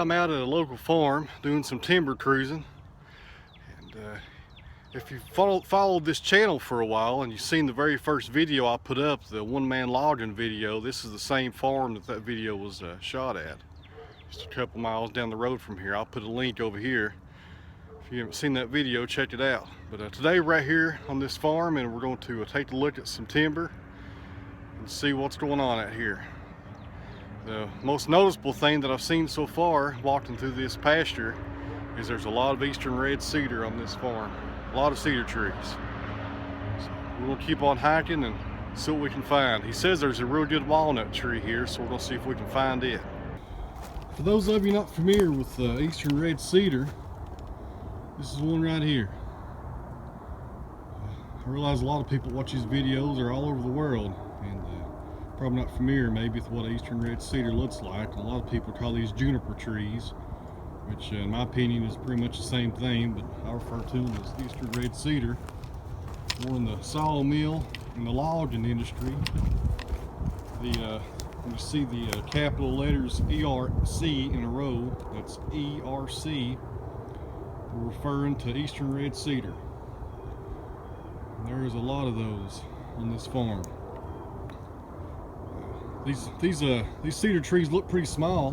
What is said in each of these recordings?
I'm out at a local farm doing some timber cruising, and if you've followed this channel for a while and you've seen the very first video I put up, the one-man logging video, this is the same farm that video was shot at, just a couple miles down the road from here. I'll put a link over here. If you haven't seen that video, check it out. But today we're right here on this farm, and we're going to take a look at some timber and see what's going on out here. The most noticeable thing that I've seen so far walking through this pasture is there's a lot of eastern red cedar on this farm. A lot of cedar trees. So we're going to keep on hiking and see what we can find. He says there's a real good walnut tree here, so we're going to see if we can find it. For those of you not familiar with eastern red cedar, this is one right here. I realize a lot of people watch these videos are all over the world, and probably not familiar maybe with what eastern red cedar looks like. A lot of people call these juniper trees, which in my opinion is pretty much the same thing, but I refer to them as eastern red cedar. More in the sawmill and the logging industry. When you see the capital letters ERC in a row, that's ERC, we're referring to eastern red cedar. There is a lot of those on this farm. These cedar trees look pretty small.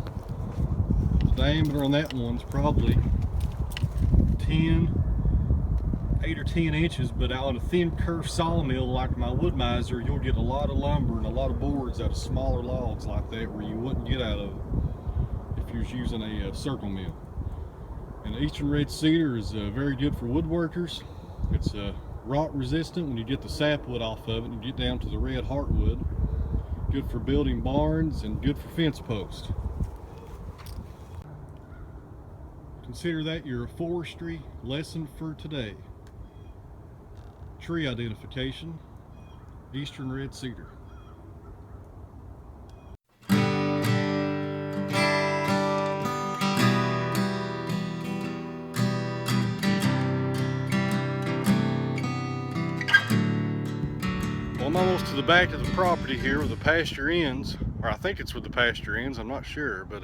The diameter on that one's probably 8 or 10 inches, but out on a thin kerf sawmill like my wood miser, you'll get a lot of lumber and a lot of boards out of smaller logs like that where you wouldn't get out of if you was using a circle mill. And the eastern red cedar is very good for woodworkers. It's rot resistant when you get the sapwood off of it and you get down to the red heartwood. Good for building barns and good for fence posts. Consider that your forestry lesson for today. Tree identification, eastern red cedar. Well, I'm almost to the back of the property here where the pasture ends, or I think it's where the pasture ends, I'm not sure, but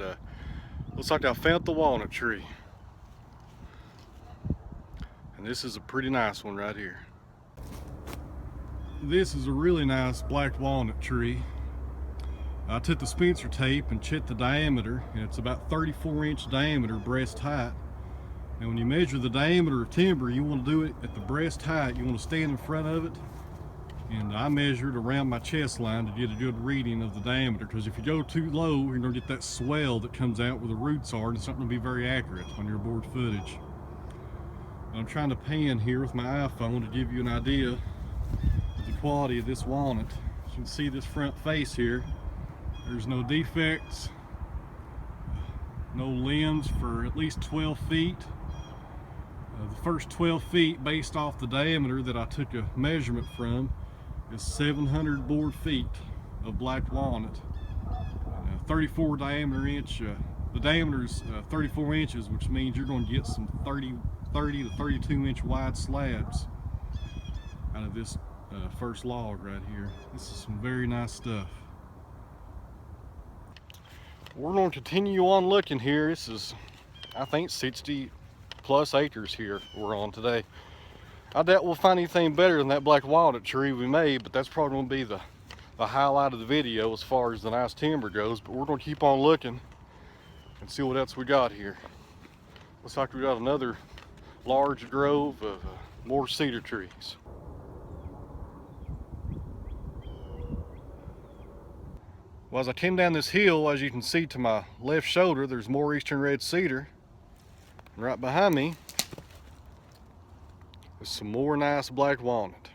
looks like I found the walnut tree. And this is a pretty nice one right here. This is a really nice black walnut tree. I took the Spencer tape and checked the diameter, and it's about 34-inch diameter breast height. And when you measure the diameter of timber, you want to do it at the breast height. You want to stand in front of it, and I measured around my chest line to get a good reading of the diameter, because if you go too low, you're going to get that swell that comes out where the roots are, and it's not going to be very accurate on your board footage. And I'm trying to pan here with my iPhone to give you an idea of the quality of this walnut. As you can see this front face here, there's no defects, no limbs for at least 12 feet. The first 12 feet based off the diameter that I took a measurement from is 700 board feet of black walnut. 34 diameter inch, the diameter is 34 inches, which means you're going to get some 30 to 32 inch wide slabs out of this first log right here. This is some very nice stuff. We're going to continue on looking here. This is, I think, 60 plus acres here we're on today. I doubt we'll find anything better than that black walnut tree we made, but that's probably going to be the highlight of the video as far as the nice timber goes. But we're going to keep on looking and see what else we got here. Looks like we got another large grove of more cedar trees. Well, as I came down this hill, as you can see to my left shoulder, there's more eastern red cedar. And right behind me is some more nice black walnut.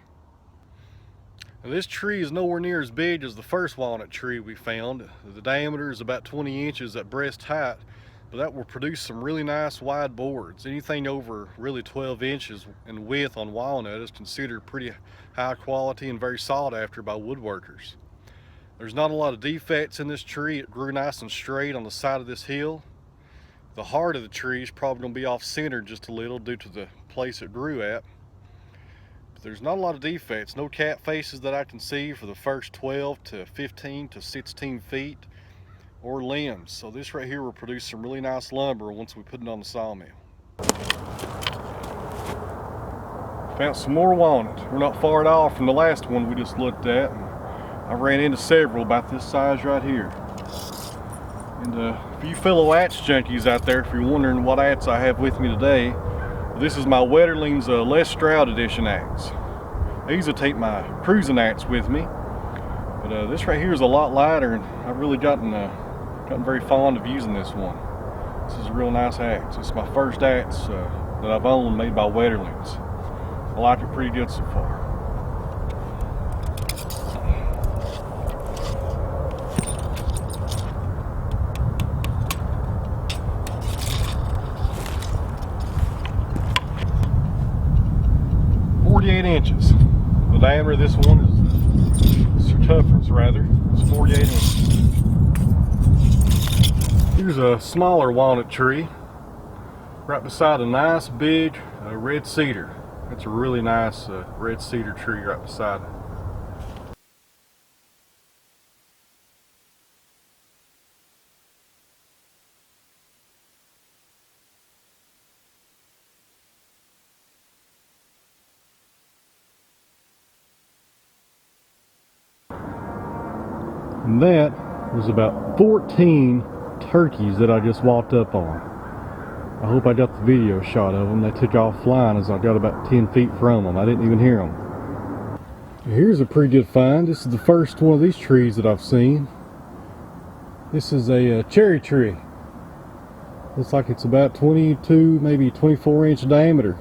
Now, this tree is nowhere near as big as the first walnut tree we found. The diameter is about 20 inches at breast height, but that will produce some really nice wide boards. Anything over really 12 inches in width on walnut is considered pretty high quality and very sought after by woodworkers. There's not a lot of defects in this tree. It grew nice and straight on the side of this hill. The heart of the tree is probably going to be off-centered just a little due to the place it grew at. But there's not a lot of defects, no cat faces that I can see for the first 12 to 15 to 16 feet. or limbs. So this right here will produce some really nice lumber once we put it on the sawmill. Found some more walnut. We're not far at all from the last one we just looked at. I ran into several about this size right here. And for you fellow adze junkies out there, if you're wondering what adze I have with me today, this is my Wetterling's Les Stroud edition adze. I usually take my cruising adze with me, but this right here is a lot lighter, and I've really gotten very fond of using this one. This is a real nice adze. It's my first adze that I've owned made by Wetterling's. I like it pretty good so far. Inches. The diameter of this one is, circumference rather, is 48 inches. Here's a smaller walnut tree right beside a nice big red cedar. It's a really nice red cedar tree right beside it. And that was about 14 turkeys that I just walked up on. I hope I got the video shot of them. They took off flying as I got about 10 feet from them. I didn't even hear them. Here's a pretty good find. This is the first one of these trees that I've seen. This is a cherry tree. Looks like it's about 22, maybe 24 inch diameter.